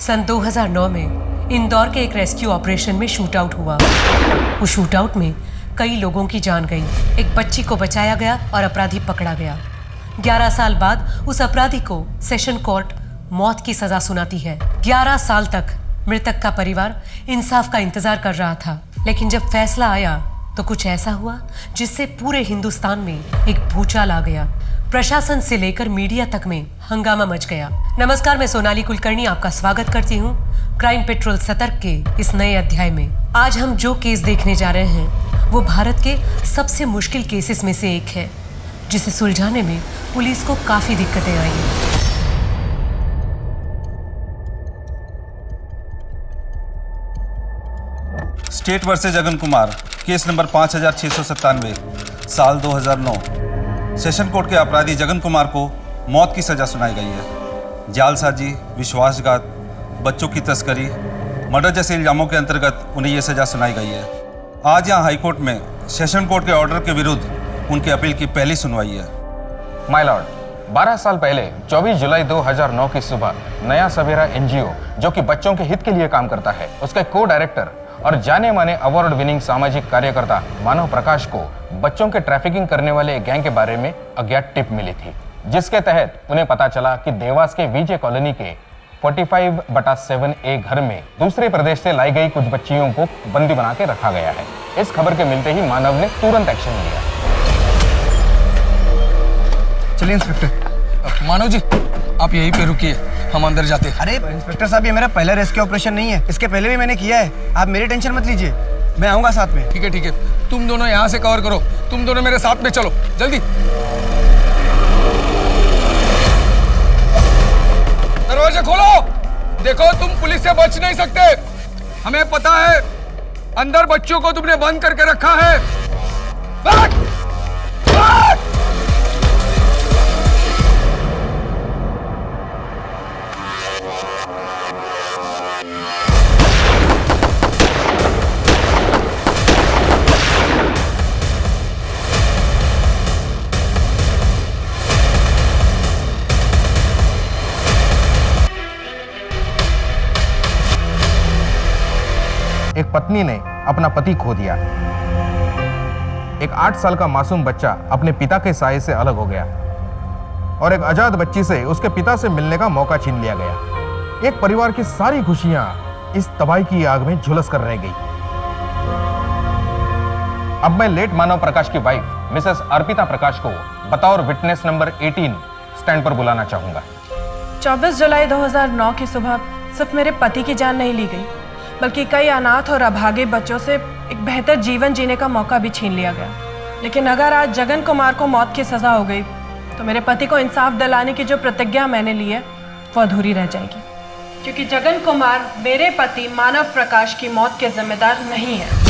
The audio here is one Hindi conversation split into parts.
सन 2009 में इंदौर के एक रेस्क्यू ऑपरेशन में शूट आउट हुआ। उस शूट आउट में कई लोगों की जान गई, एक बच्ची को बचाया गया और अपराधी पकड़ा गया। 11 साल बाद उस अपराधी को सेशन कोर्ट मौत की सजा सुनाती है। 11 साल तक मृतक का परिवार इंसाफ का इंतजार कर रहा था, लेकिन जब फैसला आया तो कुछ ऐसा हुआ जिससे पूरे हिंदुस्तान में एक भूचाल आ गया। प्रशासन से लेकर मीडिया तक में हंगामा मच गया। नमस्कार, मैं सोनाली कुलकर्णी आपका स्वागत करती हूँ क्राइम पेट्रोल सतर्क के इस नए अध्याय में। आज हम जो केस देखने जा रहे हैं वो भारत के सबसे मुश्किल केसेस में से एक है, जिसे सुलझाने में पुलिस को काफी दिक्कतें आई। State versus Jagan Kumar, case number 5697, साल 2009। सेशन कोर्ट के अपराधी जगन कुमार को मौत की सजा सुनाई गई है। जालसाजी, विश्वासघात, बच्चों की तस्करी, मर्डर जैसे इल्जामों के अंतर्गत उन्हें यह सजा सुनाई गई है। आज यहाँ हाईकोर्ट में सेशन कोर्ट के ऑर्डर के विरुद्ध उनके अपील की पहली सुनवाई है। माय लॉर्ड, 12 साल पहले 24 जुलाई 2009 की सुबह नया सवेरा एनजीओ, जो कि बच्चों के हित के लिए काम करता है, उसके को डायरेक्टर और जाने माने अवार्ड विनिंग सामाजिक कार्यकर्ता मानव प्रकाश को बच्चों के ट्रैफिकिंग करने वाले गैंग के बारे में अज्ञात टिप मिली थी, जिसके तहत उन्हें पता चला कि देवास के विजय कॉलोनी के 45/7A घर में दूसरे प्रदेश से लाई गई कुछ बच्चियों को बंदी बना के रखा गया है। इस खबर के मिलते ही मानव ने तुरंत एक्शन लिया। चलिए इंस्पेक्टर। मानव जी, आप यहीं पे रुकिए, हम अंदर जाते हैं। अरे इंस्पेक्टर साहब, ये मेरा पहला रेस्क्यू ऑपरेशन नहीं है, इसके पहले भी मैंने किया है। आप मेरी टेंशन मत लीजिए, मैं आऊंगा साथ में। ठीक है, तुम दोनों यहाँ से कवर करो, तुम दोनों मेरे साथ में चलो, जल्दी। दरवाजे खोलो। देखो, तुम पुलिस से बच नहीं सकते, हमें पता है अंदर बच्चों को तुमने बंद करके रखा है। भाग! भाग! एक पत्नी ने अपना पति खो दिया। एक 8 साल का मासूम बच्चा अपने पिता के साये से अलग हो गया और एक आजाद बच्ची से उसके पिता से मिलने का मौका छीन लिया गया। एक परिवार की सारी खुशियां इस तबाही की आग में झुलस कर रह गई। अब मैं लेट मानव प्रकाश की वाइफ मिसेस अर्पिता प्रकाश को बतौर विटनेस नंबर 18 स्टैंड पर बुलाना चाहूंगा। 24 जुलाई 2009 की सुबह सिर्फ मेरे पति की जान नहीं ली गई, बल्कि कई अनाथ और अभागे बच्चों से एक बेहतर जीवन जीने का मौका भी छीन लिया गया। लेकिन अगर आज जगन कुमार को मौत की सजा हो गई तो मेरे पति को इंसाफ दिलाने की जो प्रतिज्ञा मैंने ली है वो अधूरी रह जाएगी, क्योंकि जगन कुमार मेरे पति मानव प्रकाश की मौत के जिम्मेदार नहीं है।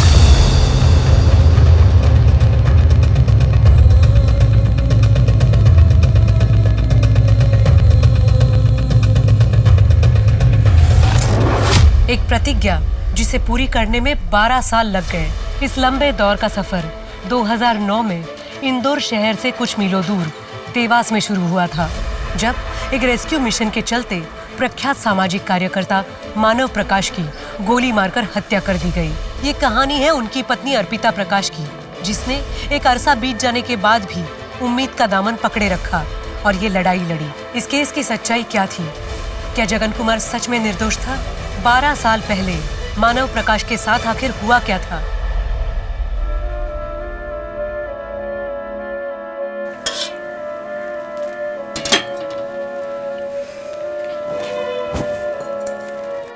एक प्रतिज्ञा जिसे पूरी करने में 12 साल लग गए। इस लंबे दौर का सफर 2009 में इंदौर शहर से कुछ मीलों दूर देवास में शुरू हुआ था, जब एक रेस्क्यू मिशन के चलते प्रख्यात सामाजिक कार्यकर्ता मानव प्रकाश की गोली मारकर हत्या कर दी गई। ये कहानी है उनकी पत्नी अर्पिता प्रकाश की, जिसने एक अरसा बीत जाने के बाद भी उम्मीद का दामन पकड़े रखा और ये लड़ाई लड़ी। इस केस की सच्चाई क्या थी? क्या जगन कुमार सच में निर्दोष था? 12 साल पहले मानव प्रकाश के साथ आखिर हुआ क्या था?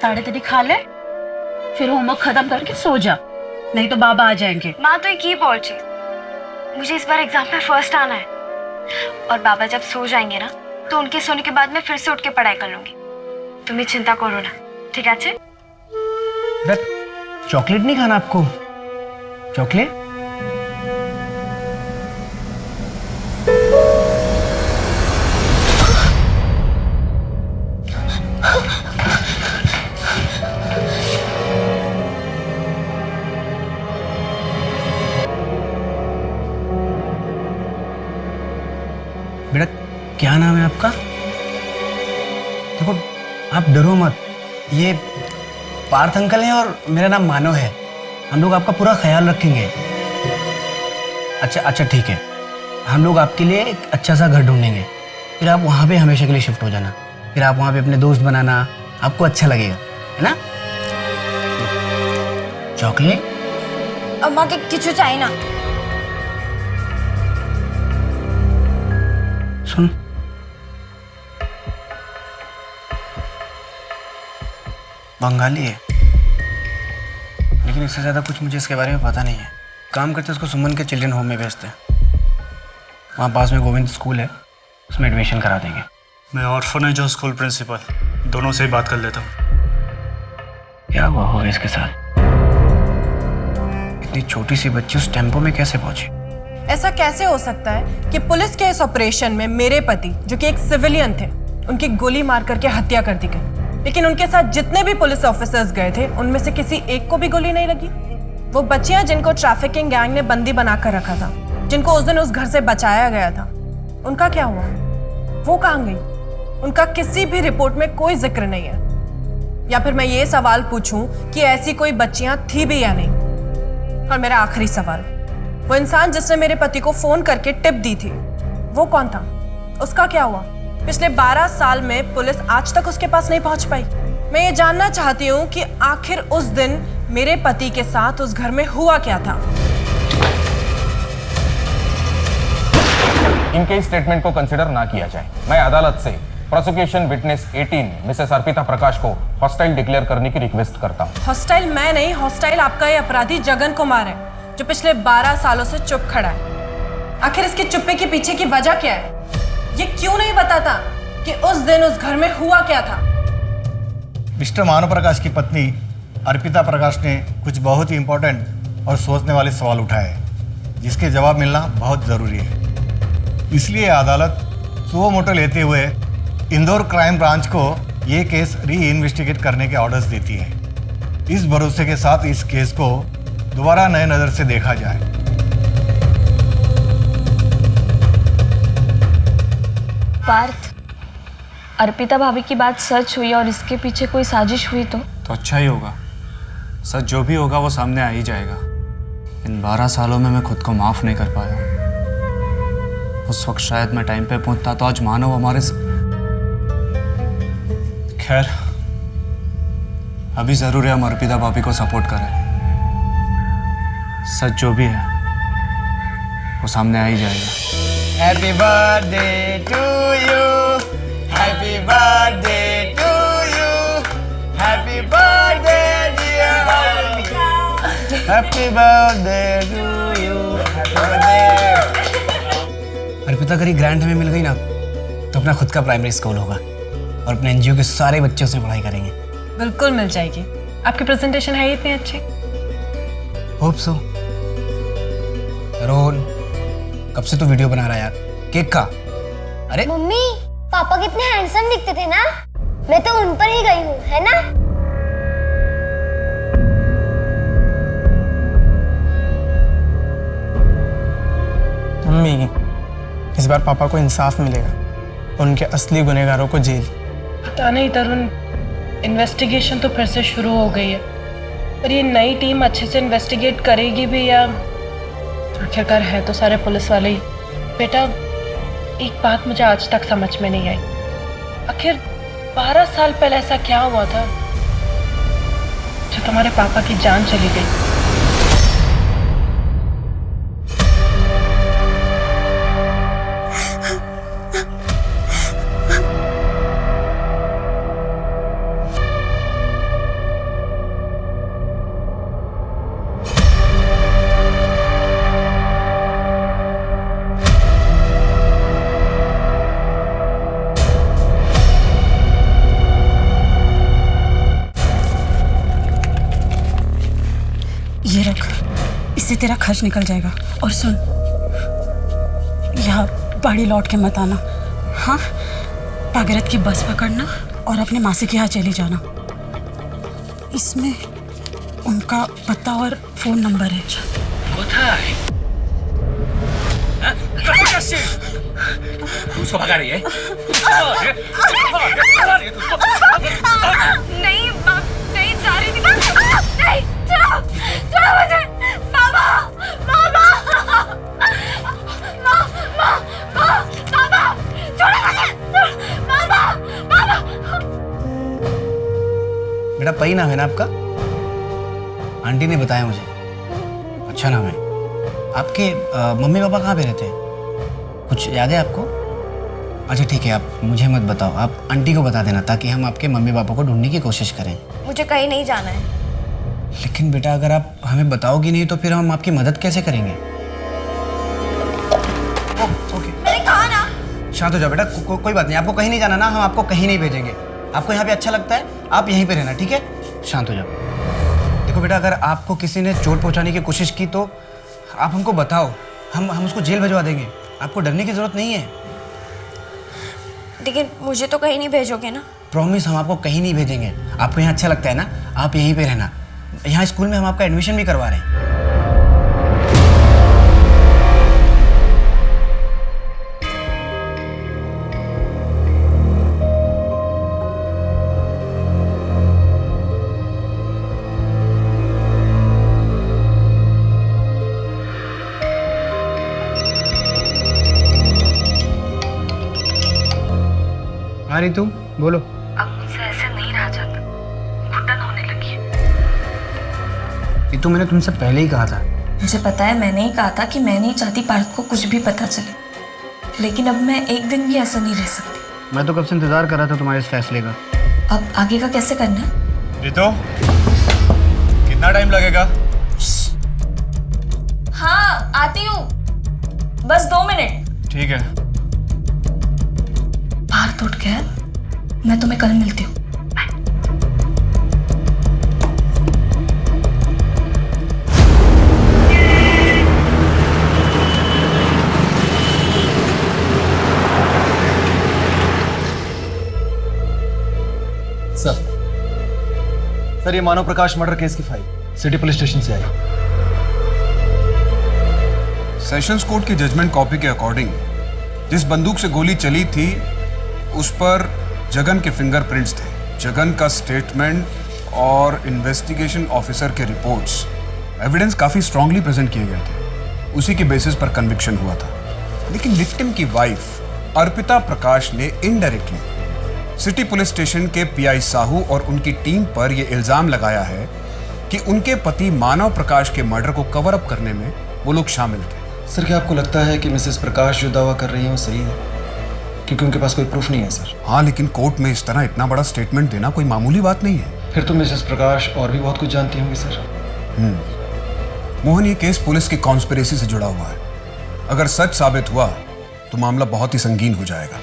साढ़े तेरी खा ले, फिर होमवर्क खत्म करके सो जा, नहीं तो बाबा आ जाएंगे। माँ तो की बोल छी, मुझे इस बार एग्जाम में फर्स्ट आना है और बाबा जब सो जाएंगे ना तो उनके सोने के बाद मैं फिर से उठ के पढ़ाई कर लूंगी। तुम्हें चिंता करो ना, ठीक है? चॉकलेट नहीं खाना आपको? चॉकलेट? बेटा, क्या नाम है आपका? देखो, आप डरो मत, ये पार्थ अंकल हैं और मेरा नाम मानव है। हम लोग आपका पूरा ख्याल रखेंगे। अच्छा ठीक है, हम लोग आपके लिए एक अच्छा सा घर ढूंढेंगे, फिर आप वहाँ पे हमेशा के लिए शिफ्ट हो जाना। फिर आप वहाँ पे अपने दोस्त बनाना, आपको अच्छा लगेगा, है ना? चॉकलेट আমাকে কিছু চাই না। सुन, बंगाली है, लेकिन इससे ज़्यादा कुछ मुझे इसके बारे में पता नहीं है। काम करते उसको सुमन के चिल्ड्रन होम में भेजते हैं। वहाँ पास में गोविंद स्कूल है, उसमें एडमिशन करा देंगे। मैं ऑर्फनेज और स्कूल प्रिंसिपल दोनों से ही बात कर लेता हूँ। क्या हुआ होगा इसके साथ? इतनी छोटी सी बच्ची उस टेम्पो में कैसे पहुंची? ऐसा कैसे हो सकता है कि पुलिस के इस ऑपरेशन में मेरे पति, जो कि एक सिविलियन थे, उनकी गोली मार करके हत्या कर दी गई, लेकिन उनके साथ जितने भी पुलिस ऑफिसर्स गए थे उनमें से किसी एक को भी गोली नहीं लगी? वो बच्चियां जिनको ट्रैफिकिंग गैंग ने बंदी बनाकर रखा था, जिनको उस दिन उस घर से बचाया गया था, उनका क्या हुआ? वो कहाँ गई? उनका किसी भी रिपोर्ट में कोई जिक्र नहीं है। या फिर मैं ये सवाल पूछूं कि ऐसी कोई बच्चियां थी भी या नहीं? और मेरा आखिरी सवाल, वो इंसान जिसने मेरे पति को फोन करके टिप दी थी, वो कौन था? उसका क्या हुआ? पिछले 12 साल में पुलिस आज तक उसके पास नहीं पहुंच पाई। मैं ये जानना चाहती हूँ कि आखिर उस दिन मेरे पति के साथ उस घर में हुआ क्या था। इनके इस स्टेटमेंट को कंसिडर ना किया जाए। मैं अदालत से प्रोसिक्यूशन विटनेस 18 मिसेस अर्पिता प्रकाश को हॉस्टाइल डिक्लेयर करने की रिक्वेस्ट करता हूँ। हॉस्टाइल मैं नहीं, हॉस्टाइल आपका ये अपराधी जगन कुमार है, जो पिछले 12 सालों से चुप खड़ा है। आखिर इसके चुप्पे के पीछे की वजह क्या है? ये क्यों नहीं बताता कि उस दिन उस घर में हुआ क्या था? मिस्टर मानव प्रकाश की पत्नी अर्पिता प्रकाश ने कुछ बहुत ही इम्पोर्टेंट और सोचने वाले सवाल उठाए, जिसके जवाब मिलना बहुत ज़रूरी है। इसलिए अदालत सुओ मोटो लेते हुए इंदौर क्राइम ब्रांच को ये केस री इन्वेस्टिगेट करने के ऑर्डर्स देती है। इस भरोसे के साथ इस केस को दोबारा नए नज़र से देखा जाए। पार्थ, अर्पिता भाभी की बात सच हुई और इसके पीछे कोई साजिश हुई तो अच्छा ही होगा। सच जो भी होगा वो सामने आ ही जाएगा। इन 12 सालों में मैं खुद को माफ़ नहीं कर पाया। उस वक्त शायद मैं टाइम पे पहुंचता तो आज मानव हमारे खैर, अभी ज़रूर है हम अर्पिता भाभी को सपोर्ट करें। सच जो भी है वो सामने आ ही जाएगा। Happy birthday to you, happy birthday to you, happy birthday dear Arpita, happy birthday to you, happy birthday. Arpita करी ग्रांट हमें मिल गई ना, तो अपना खुद का प्राइमरी स्कूल होगा और अपने एनजीओ के सारे बच्चों से पढ़ाई करेंगे। बिल्कुल मिल जाएगी। आपकी प्रेजेंटेशन है ही इतनी अच्छी। Hope so. रोहन, कब से तू वीडियो बना रहा है यार? केक का? अरे मम्मी, पापा कितने हैंडसम दिखते थे ना, मैं तो उन पर ही गई हूँ, है ना? मम्मी, इस बार पापा को इंसाफ मिलेगा, उनके असली गुनहगारों को जेल। पता नहीं तरुण, इन्वेस्टिगेशन तो फिर से शुरू हो गई है, पर ये नई टीम अच्छे से इन्वेस्टिगेट करेगी भी या आखिरकार है तो सारे पुलिस वाले ही। बेटा, एक बात मुझे आज तक समझ में नहीं आई, आखिर 12 साल पहले ऐसा क्या हुआ था जो तुम्हारे पापा की जान चली गई? ये रख, इससे तेरा खर्च निकल जाएगा। और सुन, यहाँ बाड़ी लौट के मत आना, हाँ? भागीरथ की बस पकड़ना और अपने मासी के यहाँ चली जाना। इसमें उनका पता और फोन नंबर है। तू उसको भगा रही है? नहीं बेटा पई नाम है ना आपका? आंटी ने बताया मुझे। अच्छा नाम है। आपके मम्मी पापा कहाँ पे रहते हैं? कुछ याद है आपको? अच्छा ठीक है, आप मुझे मत बताओ, आप आंटी को बता देना ताकि हम आपके मम्मी पापा को ढूंढने की कोशिश करें। मुझे कहीं नहीं जाना है। लेकिन बेटा अगर आप हमें बताओगी नहीं तो फिर हम आपकी मदद कैसे करेंगे? ओके, मैंने कहा ना। शांत हो जाओ बेटा, कोई बात नहीं, आपको कहीं नहीं जाना ना, हम आपको कहीं नहीं भेजेंगे। आपको यहाँ पे अच्छा लगता है, आप यहीं पे रहना, ठीक है? शांत हो जाओ। देखो बेटा, अगर आपको किसी ने चोट पहुँचाने की कोशिश की तो आप हमको बताओ, हम उसको जेल भिजवा देंगे। आपको डरने की जरूरत नहीं है। लेकिन मुझे तो कहीं नहीं भेजोगे ना? प्रॉमिस, हम आपको कहीं नहीं भेजेंगे। आपको यहाँ अच्छा लगता है ना, आप यहीं पे रहना। यहाँ स्कूल में हम आपका एडमिशन भी करवा रहे हैं। हाँ रितु, बोलो। अब मुझसे ऐसे नहीं रहा जाता, घुटन होने लगी है। रितु, मैंने तुमसे पहले ही कहा था। मुझे पता है, मैंने ही कहा था कि मैं नहीं चाहती पार्थ को कुछ भी पता चले, लेकिन अब मैं एक दिन भी ऐसा नहीं रह सकती। मैं तो कब से इंतजार कर रहा था तुम्हारे इस फैसले का। अब आगे का कैसे करना है? रितु, कितना टाइम लगेगा? हाँ आती हूँ, बस 2 मिनट। ठीक है। पार्थ उठ गया, मैं तुम्हें कल मिलती हूँ। सर, ये मानव प्रकाश मर्डर केस की फाइल सिटी पुलिस स्टेशन से आई। सेशंस कोर्ट की जजमेंट कॉपी के अकॉर्डिंग जिस बंदूक से गोली चली थी उस पर जगन के फिंगरप्रिंट्स थे। जगन का स्टेटमेंट और इन्वेस्टिगेशन ऑफिसर के रिपोर्ट्स, एविडेंस काफी स्ट्रांगली प्रेजेंट किए गए थे। उसी के बेसिस पर कन्विक्शन हुआ था। लेकिन विक्टिम की वाइफ अर्पिता प्रकाश ने इनडायरेक्टली सिटी पुलिस स्टेशन के पीआई साहू और उनकी टीम पर यह इल्जाम लगाया है कि उनके पति मानव प्रकाश के मर्डर को कवर अप करने में वो लोग शामिल थे। सर, क्या आपको लगता है कि मिसेस प्रकाश जो दावा कर रही है वो सही है? क्योंकि उनके पास कोई प्रूफ नहीं है सर। हाँ, लेकिन कोर्ट में इस तरह इतना बड़ा स्टेटमेंट देना कोई मामूली बात नहीं है। फिर तो मिसेस प्रकाश और भी बहुत कुछ जानती होंगी सर। मोहन, ये केस पुलिस की कॉन्स्पिरेसी से जुड़ा हुआ है। अगर सच साबित हुआ तो मामला बहुत ही संगीन हो जाएगा।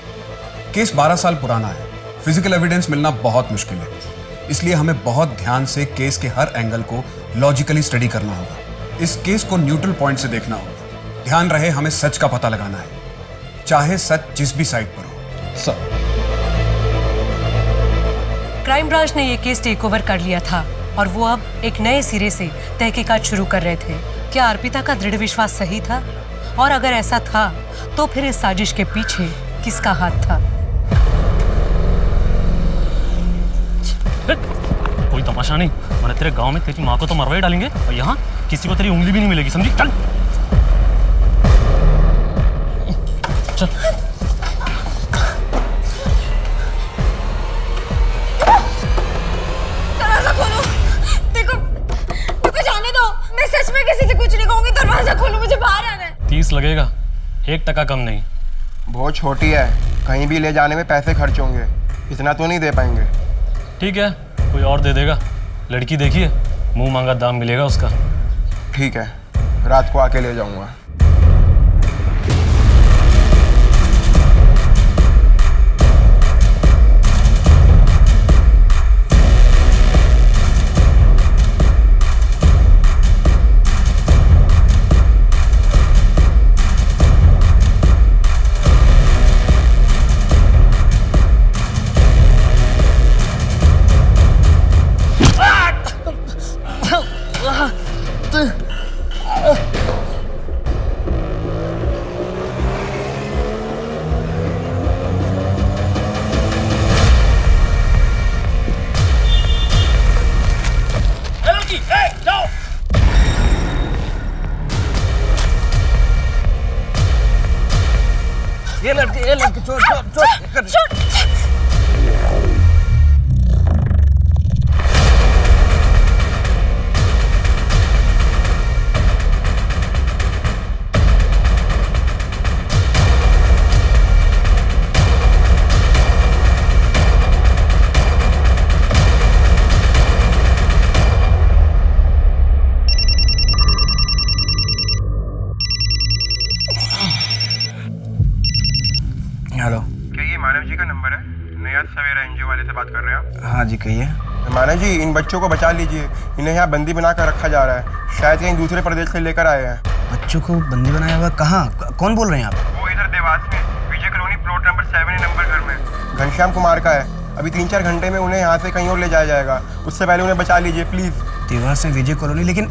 केस 12 साल पुराना है, फिजिकल एविडेंस मिलना बहुत मुश्किल है। इसलिए हमें बहुत ध्यान से केस के हर एंगल को लॉजिकली स्टडी करना होगा। इस केस को न्यूट्रल पॉइंट से देखना होगा। ध्यान रहे, हमें सच का पता लगाना है, चाहे सच जिस भी साइड पर हो। सर, क्राइम ब्रांच ने ये केस टेक ओवर कर लिया था और वो अब एक नए सिरे से तहकीकात शुरू कर रहे थे। क्या अर्पिता का दृढ़ विश्वास सही था? और अगर ऐसा था तो फिर इस साजिश के पीछे किसका हाथ था? कोई तमाशा नहीं, मैंने तेरे गांव में तेरी माँ को तो मरवा ही डालेंगे और यहाँ किसी को तेरी उंगली भी नहीं मिलेगी, समझी? चल चल। दरवाजा खोलो। देखो जाने दो, मैं सच में किसी से कुछ नहीं कहूंगी। दरवाजा खोलो, मुझे बाहर आना है। 30 लगेगा, 1 टका कम नहीं। बहुत छोटी है, कहीं भी ले जाने में पैसे खर्च होंगे, इतना तो नहीं दे पाएंगे। ठीक है, कोई और दे देगा। लड़की देखिए, मुंह मांगा दाम मिलेगा उसका। ठीक है, रात को आके ले जाऊंगा। ये लड़की छोड़ छोड़ छोड़। मानव जी का नंबर है, नया सवेरा एनजीओ वाले से बात कर रहे हैं आप? हाँ जी कहिए। मानव जी, इन बच्चों को बचा लीजिए, इन्हें यहाँ बंदी बनाकर रखा जा रहा है, शायद कहीं दूसरे प्रदेश से लेकर आए हैं। बच्चों को बंदी बनाया हुआ? कहाँ? कौन बोल रहे हैं आप? वो इधर देवास में विजय कॉलोनी प्लॉट नंबर 7 नंबर घर में घनश्याम कुमार का है। अभी 3-4 घंटे में उन्हें यहाँ से कहीं और ले जाया जाएगा, उससे पहले उन्हें बचा लीजिए प्लीज। देवास में विजय कॉलोनी? लेकिन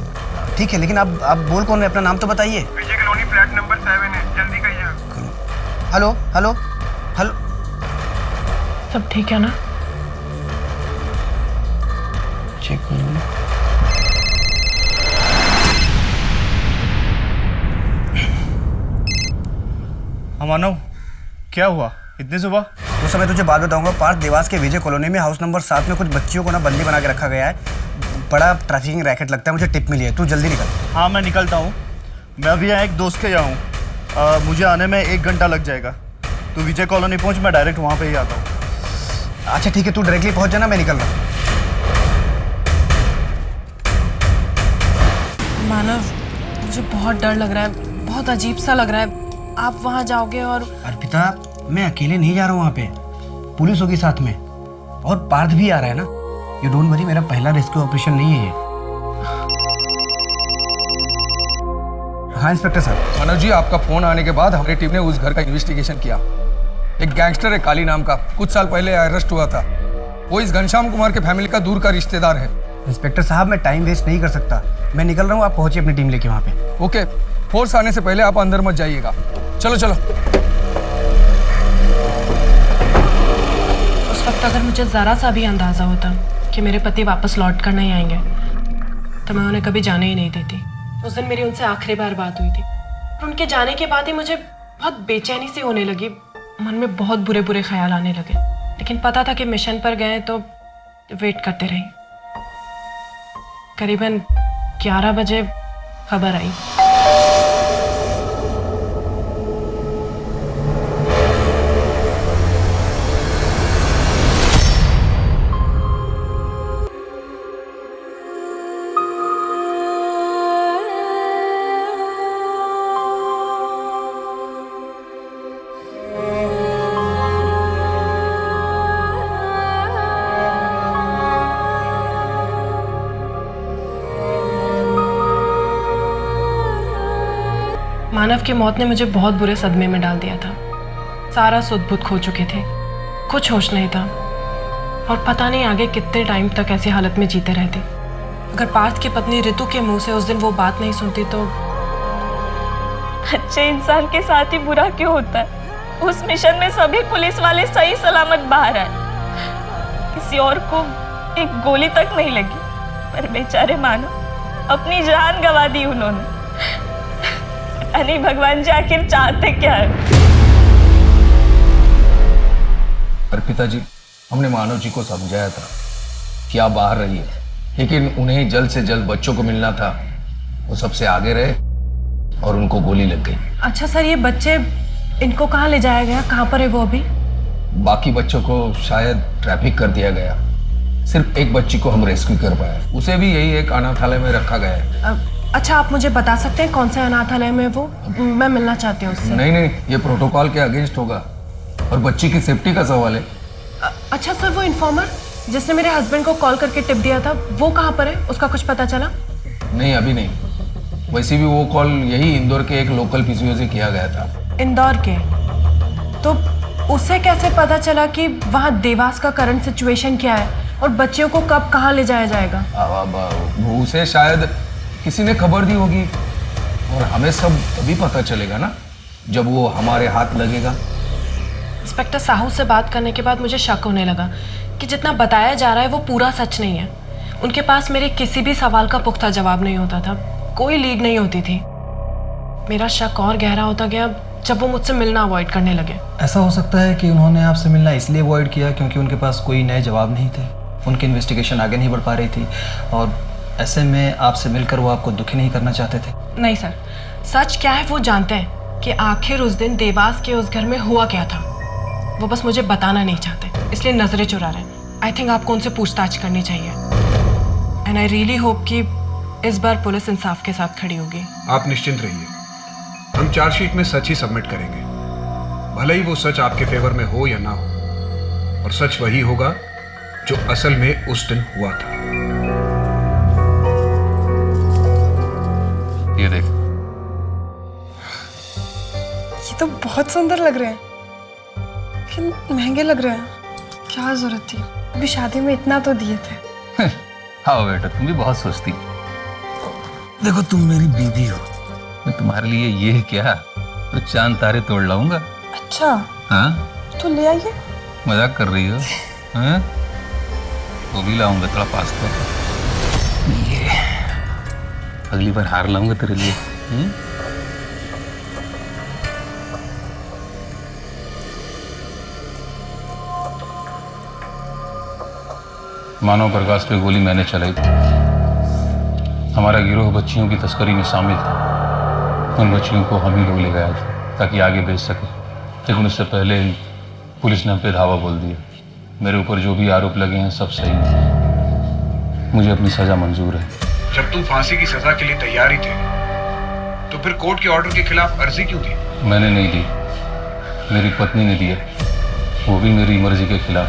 ठीक है, लेकिन आप बोल कौन रहे? अपना नाम तो बताइए। विजय कॉलोनी फ्लैट नंबर 7 है, जल्दी कहिए। हेलो हेलो हेलो, सब ठीक है ना? चेक करो। मानव, क्या हुआ इतनी सुबह? वो समय तुझे बात बताऊंगा। पार्थ देवास के विजय कॉलोनी में हाउस नंबर 7 में कुछ बच्चियों को ना बंदी बना के रखा गया है। बड़ा ट्रैफिकिंग रैकेट लगता है, मुझे टिप मिली है। तू जल्दी निकल। हाँ मैं निकलता हूँ। मैं अभी यहाँ एक दोस्त के यहाँ हूँ, मुझे आने में 1 घंटा लग जाएगा। तू विजय कॉलोनी पहुँच, मैं डायरेक्ट वहाँ पे ही आता हूँ। अच्छा ठीक है, तू डायरेक्टली पहुँच जाना, मैं निकल रहा हूँ। मानव, मुझे बहुत डर लग रहा है, बहुत अजीब सा लग रहा है। आप वहाँ जाओगे और... अर्पिता, मैं अकेले नहीं जा रहा हूँ वहाँ पे, पुलिस होगी साथ में, और पार्थ भी आ रहा है ना। यू डोंट वरी, मेरा पहला रेस्क्यू ऑपरेशन नहीं है ये। हाँ इंस्पेक्टर साहब। मानव जी, आपका फोन आने के बाद हमारी टीम ने उस घर का इन्वेस्टिगेशन किया। एक गैंगस्टर है काली नाम का, कुछ साल पहले अरेस्ट हुआ था। वो इस घनश्याम कुमार के फैमिली का दूर का रिश्तेदार है। इंस्पेक्टर साहब, मैं टाइम वेस्ट नहीं कर सकता, मैं निकल रहा हूँ। आप पहुंचिए अपनी टीम लेके वहाँ पे। ओके, फोर्स आने से पहले आप अंदर मत जाइएगा। चलो चलो। उस वक्त अगर मुझे ज़रा सा भी अंदाज़ा होता कि मेरे पति वापस लौट कर नहीं आएंगे तो मैं उन्हें कभी जाने ही नहीं देती। उस दिन मेरी उनसे आखिरी बार बात हुई थी और उनके जाने के बाद ही मुझे बहुत बेचैनी सी होने लगी। मन में बहुत बुरे बुरे ख्याल आने लगे, लेकिन पता था कि मिशन पर गए तो वेट करते रही। करीबन 11 बजे खबर आई। मानव की मौत ने मुझे बहुत बुरे सदमे में डाल दिया था। सारा सुध-बुध खो चुके थे, कुछ होश नहीं था और पता नहीं आगे कितने टाइम तक ऐसी हालत में जीते रहते। अगर पार्थ की पत्नी ऋतु के मुंह से उस दिन वो बात नहीं सुनती तो... अच्छे इंसान के साथ ही बुरा क्यों होता है? उस मिशन में सभी पुलिस वाले सही सलामत बाहर आए, किसी और को एक गोली तक नहीं लगी, पर बेचारे मानव अपनी जान गंवा दी उन्होंने। नहीं भगवान जी, आखिर चाहते क्या है? अर्पिता जी, हमने मानव जी को समझाया था कि आप बाहर रहिए, लेकिन उन्हें जल्द से जल्द बच्चों को मिलना था। वो सबसे आगे रहे और उनको गोली लग गई। अच्छा सर, ये बच्चे, इनको कहाँ ले जाया गया? कहाँ पर है वो अभी? बाकी बच्चों को शायद ट्रैफिक कर दिया गया। सिर्फ एक बच्ची को हम रेस्क्यू कर पाए, उसे भी यही एक अनाथालय में रखा गया है। अच्छा, आप मुझे बता सकते हैं कौन से अनाथालय में वो? मैं मिलना चाहती हूँ उससे। नहीं, ये प्रोटोकॉल के अगेंस्ट होगा और बच्ची की सेफ्टी का सवाल है। अच्छा सर, वो इन्फॉर्मर जिसने मेरे हस्बैंड को कॉल करके टिप दिया था, वो कहाँ पर है? उसका कुछ पता चला? नहीं, अभी नहीं। वैसे भी वो कॉल यही इंदौर के एक लोकल पीसीओ से किया गया था। इंदौर के? तो उसे कैसे पता चला कि वहाँ देवास का करंट सिचुएशन क्या है और बच्चियों को कब कहाँ ले जाया जाएगा? उसे शायद किसी ने खबर दी होगी और हमें सब तभी पता चलेगा ना जब वो हमारे हाथ लगेगा। इंस्पेक्टर साहू से बात करने के बाद मुझे शक होने लगा कि जितना बताया जा रहा है वो पूरा सच नहीं है। उनके पास मेरे किसी भी सवाल का पुख्ता जवाब नहीं होता था, कोई लीड नहीं होती थी। मेरा शक और गहरा होता गया जब वो मुझसे मिलना अवॉइड करने लगे। ऐसा हो सकता है कि उन्होंने आपसे मिलना इसलिए अवॉइड किया क्योंकि उनके पास कोई नए जवाब नहीं थे, उनकी इन्वेस्टिगेशन आगे नहीं बढ़ पा रही थी और ऐसे में आपसे मिलकर वो आपको दुखी नहीं करना चाहते थे। नहीं सर, सच क्या है वो जानते हैं कि आखिर उस दिन देवास के उस घर में हुआ क्या था। वो बस मुझे बताना नहीं चाहते, इसलिए नजरें चुरा रहे हैं। आई थिंक आपको उनसे पूछताछ करनी चाहिए एंड आई रियली होप कि इस बार पुलिस इंसाफ के साथ खड़ी होगी। आप निश्चिंत रहिए, हम चार्जशीट में सच ही सबमिट करेंगे। भले ही वो सच आपके फेवर में हो या ना हो, और सच वही होगा जो असल में उस दिन हुआ था। ये देख, ये तो बहुत सुंदर लग रहे हैं, लेकिन महंगे लग रहे हैं। क्या जरूरत थी, अभी शादी में इतना तो दिए थे। हाँ बेटा, तुम भी बहुत सोचती। देखो तुम मेरी बीवी हो, मैं तुम्हारे लिए ये क्या तो चांद तारे तोड़ लाऊंगा। अच्छा, हाँ, तो ले आइए। मजाक कर रही हो? हाँ, वो भी लाऊंगा, थोड़ा पास तो। ये अगली बार हार लाऊंगा तेरे लिए। मानव प्रकाश पे गोली मैंने चलाई थी। हमारा गिरोह बच्चियों की तस्करी में शामिल था। उन बच्चियों को हम ही लोग ले गया था ताकि आगे बेच सके, लेकिन उससे पहले ही पुलिस ने हम पे धावा बोल दिया। मेरे ऊपर जो भी आरोप लगे हैं सब सही है। मुझे अपनी सजा मंजूर है। जब तुम फांसी की सजा के लिए तैयार ही थे, तो फिर कोर्ट के ऑर्डर के खिलाफ अर्जी क्यों दी? मैंने नहीं दी, मेरी पत्नी ने दिया, वो भी मेरी मर्जी के खिलाफ।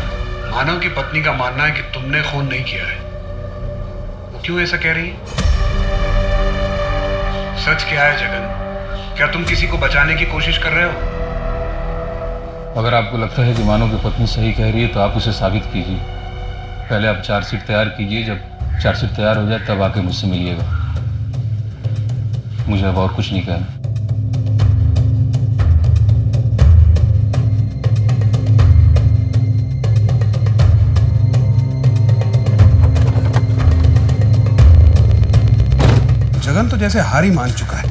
मानव की पत्नी का मानना है कि तुमने खून नहीं किया है। वो क्यों ऐसा कह रही है? सच क्या है जगन? क्या तुम किसी को बचाने की कोशिश कर रहे हो? अगर आपको लगता है कि मानव की पत्नी सही कह रही है तो आप उसे साबित कीजिए। पहले आप चार्जशीट तैयार कीजिए, जब चार्जशीट तैयार हो जाए तब आके मुझसे मिलिएगा। मुझे अब और कुछ नहीं कहना। जगन तो जैसे हार ही मान चुका है,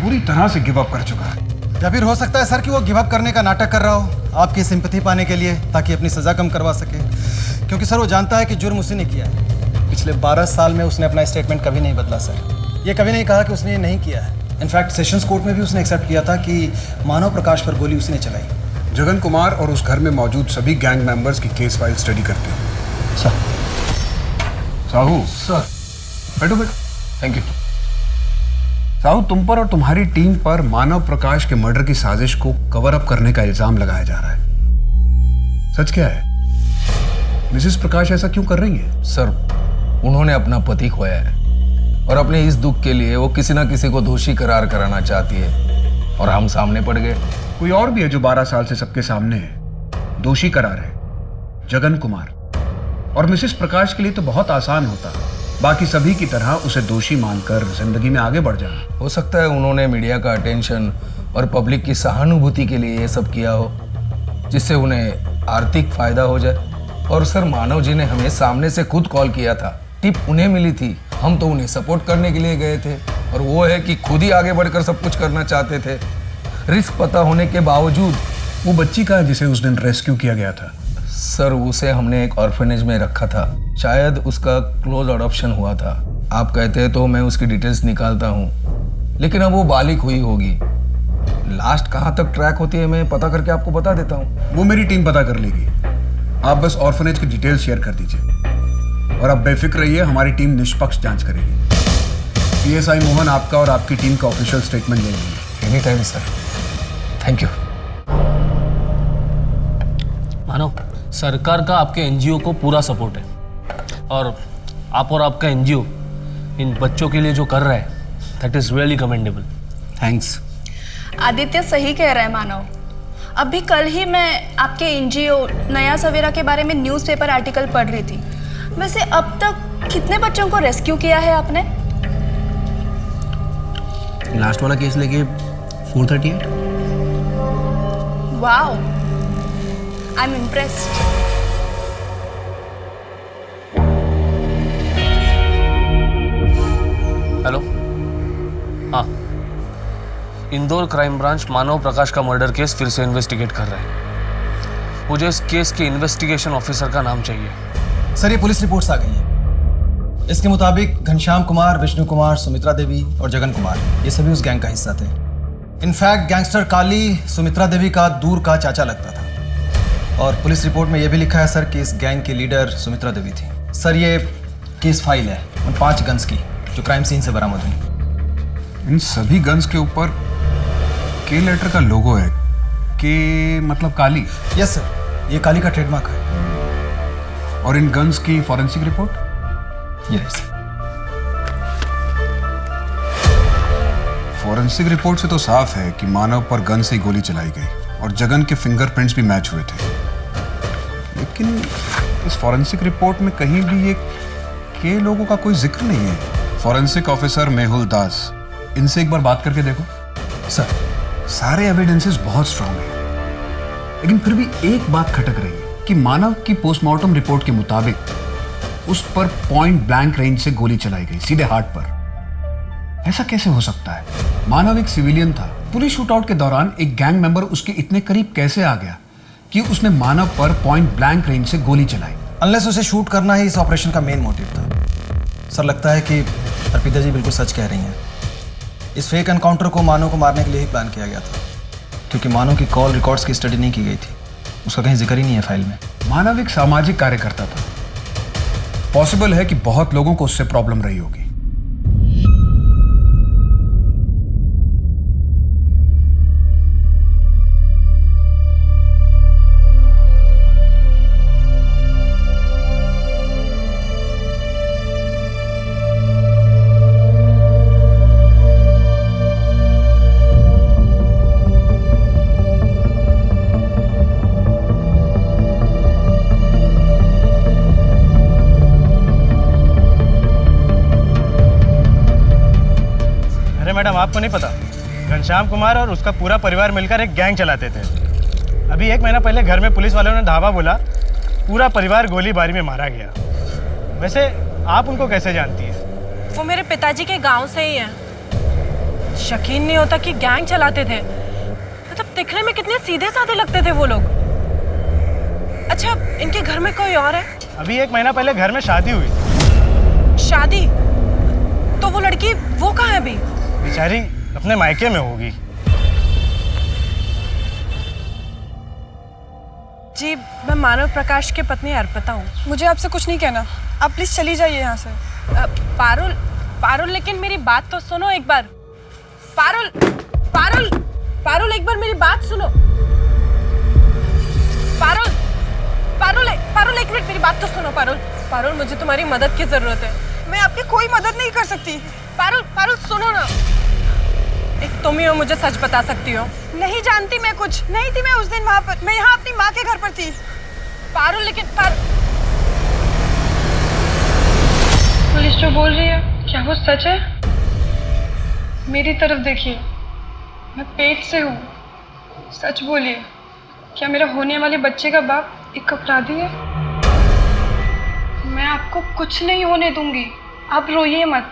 पूरी तरह से गिव अप कर चुका है। या फिर हो सकता है सर कि वो गिव अप करने का नाटक कर रहा हो आपकी सिंपैथी पाने के लिए, ताकि अपनी सजा कम करवा सके। क्योंकि सर वो जानता है कि जुर्म उसी ने किया है। पिछले 12 साल में उसने अपना स्टेटमेंट कभी नहीं बदला सर। ये कभी नहीं कहा कि उसने ये नहीं किया है। इनफैक्ट सेशंस कोर्ट में भी उसने एक्सेप्ट किया था कि मानव प्रकाश पर गोली उसने चलाई। जगन कुमार और उस घर में मौजूद सभी गैंग मेंबर्स की केस फाइल स्टडी करते हैं। सर। साहू सर। बैठो बैठो। Thank you. साहू, तुम पर और तुम्हारी टीम पर मानव प्रकाश के मर्डर की साजिश को कवर अप करने का इल्जाम लगाया जा रहा है। सच क्या है? मिसेस प्रकाश ऐसा क्यों कर रही है? सर, उन्होंने अपना पति खोया है और अपने इस दुख के लिए वो किसी ना किसी को दोषी करार कराना चाहती है और हम सामने पड़ गए। कोई और भी है जो 12 साल से सबके सामने है, दोषी करार है, जगन कुमार। और मिसेस प्रकाश के लिए तो बहुत आसान होता, बाकी सभी की तरह उसे दोषी मानकर जिंदगी में आगे बढ़ जाना। हो सकता है उन्होंने मीडिया का अटेंशन और पब्लिक की सहानुभूति के लिए ये सब किया हो, जिससे उन्हें आर्थिक फायदा हो जाए। और सर, मानव जी ने हमें सामने से खुद कॉल किया था, टिप उन्हें मिली थी, हम तो उन्हें सपोर्ट करने के लिए गए थे। और वो है कि खुद ही आगे बढ़कर सब कुछ करना चाहते थे, रिस्क पता होने के बावजूद। वो बच्ची का जिसे उस दिन रेस्क्यू किया गया था? सर, उसे हमने एक ऑर्फनेज में रखा था, शायद उसका क्लोज अडॉप्शन हुआ था। आप कहते हैं तो मैं उसकी डिटेल्स निकालता हूँ, लेकिन अब वो बालिग हुई होगी। लास्ट कहाँ तक ट्रैक होती है मैं पता करके आपको बता देता हूँ। वो मेरी टीम पता कर लेगी, आप बस ऑर्फनेज की डिटेल्स शेयर कर दीजिए। और अब बेफिक्र रहिए, हमारी टीम निष्पक्ष जांच करेगी। पीएसआई मोहन आपका और आपकी टीम का ऑफिशियल स्टेटमेंट ले लेंगे। Any time sir. Thank you. Manav, सरकार का आपके एनजीओ को पूरा सपोर्ट है और आप और आपका एनजीओ इन बच्चों के लिए जो कर रहा है, that is really commendable. Thanks. Aditya सही कह रहा है मानव। अभी कल ही मैं आपके एनजीओ नया सवेरा के बारे में न्यूज़पेपर आर्टिकल पढ़ रही थी। वैसे अब तक कितने बच्चों को रेस्क्यू किया है आपने? लास्ट वाला केस लेके 438। Wow, I am impressed. Hello, हाँ, इंदौर क्राइम ब्रांच मानव प्रकाश का मर्डर केस फिर से इन्वेस्टिगेट कर रहा है। मुझे इस केस के इन्वेस्टिगेशन ऑफिसर का नाम चाहिए। सर, ये पुलिस रिपोर्ट्स आ गई है। इसके मुताबिक घनश्याम कुमार, विष्णु कुमार, सुमित्रा देवी और जगन कुमार, ये सभी उस गैंग का हिस्सा थे। इनफैक्ट गैंगस्टर काली सुमित्रा देवी का दूर का चाचा लगता था। और पुलिस रिपोर्ट में यह भी लिखा है सर कि इस गैंग की लीडर सुमित्रा देवी थी। सर, ये केस फाइल है उन 5 गन्स की जो क्राइम सीन से बरामद हुई। इन सभी गन्स के ऊपर के लेटर का लोगो है। के मतलब काली? यस सर, ये काली का ट्रेडमार्क है। और इन गन्स की forensic report? Yes. Forensic report से तो साफ है कि मानव पर गन से गोली चलाई गई और जगन के फिंगरप्रिंट्स भी मैच हुए थे। लेकिन इस फॉरेंसिक रिपोर्ट में कहीं भी ये के लोगों का कोई जिक्र नहीं है। फॉरेंसिक ऑफिसर मेहुल दास, इनसे एक बार बात करके देखो। सर, सारे एविडेंसेस बहुत स्ट्रांग हैं, लेकिन फिर भी एक बात खटक रही है कि मानव की पोस्टमार्टम रिपोर्ट के मुताबिक उस पर पॉइंट ब्लैंक रेंज से गोली चलाई गई, सीधे हार्ट पर। ऐसा कैसे हो सकता है? मानव एक सिविलियन था। पुलिस शूटआउट के दौरान एक गैंग मेंबर उसके इतने करीब कैसे आ गया कि उसने मानव पर पॉइंट ब्लैंक रेंज से गोली चलाई? अनलेस उसे शूट करना ही इस ऑपरेशन का मेन मोटिव था। सर, लगता है कि अर्पिता जी बिल्कुल सच कह रही हैं। इस फेक एनकाउंटर को मानव को मारने के लिए ही प्लान किया गया था, क्योंकि मानव की कॉल रिकॉर्ड्स की स्टडी नहीं की गई थी। उसका कहीं जिक्र ही नहीं है फाइल में। मानव एक सामाजिक कार्यकर्ता था। पॉसिबल है कि बहुत लोगों को उससे प्रॉब्लम रही होगी। मैडम, आपको नहीं पता, घनश्याम कुमार और उसका पूरा परिवार मिलकर एक गैंग चलाते थे। अभी 1 महीना पहले घर में पुलिस वालों ने धावा बोला, पूरा परिवार गोलीबारी में मारा गया। वैसे आप उनको कैसे जानती हैं? वो मेरे पिताजी के गांव से ही हैं। यकीन नहीं होता कि गैंग चलाते थे। मतलब दिखने में कितने सीधे साधे लगते थे वो लोग। अच्छा, इनके घर में कोई और है? अभी 1 महीना पहले घर में शादी हुई। शादी? तो वो लड़की वो कहाँ है अभी? बेचारी अपने मायके में होगी। जी, मैं मानव प्रकाश की पत्नी अर्पिता हूँ। मुझे आपसे कुछ नहीं कहना, आप प्लीज चली जाइए यहाँ से। पारुल, पारुल, लेकिन मेरी बात तो सुनो एक बार। पारुल, पारुल, पारुल, एक बार मेरी बात सुनो। पारुल, पारुल, पारुल, एक मिनट मेरी बात तो सुनो। पारुल, पारुल, मुझे तुम्हारी मदद की जरूरत है। मैं आपकी कोई मदद नहीं कर सकती। पारुल, पारुल, सुनो ना। एक तुम ही हो, मुझे सच बता सकती हो। नहीं जानती मैं कुछ, नहीं थी मैं उस दिन वहाँ पर। मैं यहाँ अपनी माँ के घर पर थी। पारुल, लेकिन पुलिस जो बोल रही है, क्या वो सच है? मेरी तरफ देखिए, मैं पेट से हूँ। सच बोलिए, क्या मेरा होने वाले बच्चे का बाप एक अपराधी है? मैं आपको कुछ नहीं होने दूंगी। आप रोइए मत,